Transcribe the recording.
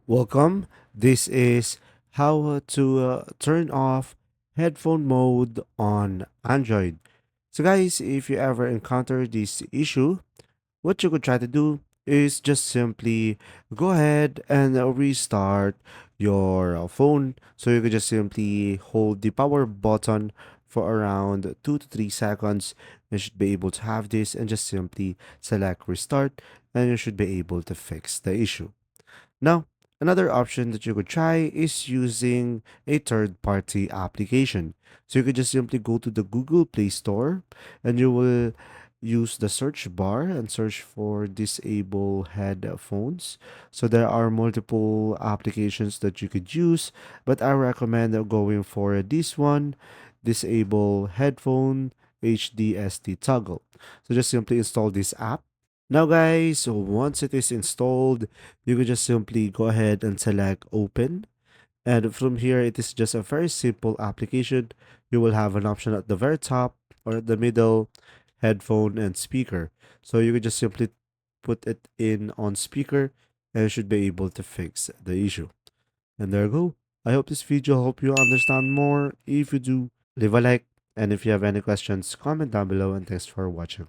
Welcome. This is how to turn off headphone mode on Android. So, guys, if you ever encounter this issue, what you could try to do is just simply go ahead and restart your phone. So, you could just simply hold the power button for around 2 to 3 seconds. You should be able to have this and just simply select restart, and you should be able to fix the issue. Now, another option that you could try is using a third party application. So you could just simply go to the Google Play Store and you will use the search bar and search for disable headphones. So there are multiple applications that you could use, but I recommend going for this one, disable headphone HDSD toggle. So just simply install this app. Now guys, so once it is installed, you can just simply go ahead and select open. And from here, it is just a very simple application. You will have an option at the very top or at the middle, headphone and speaker. So you can just simply put it in on speaker and you should be able to fix the issue. And there you go. I hope this video helped you understand more. If you do, leave a like. And if you have any questions, comment down below and thanks for watching.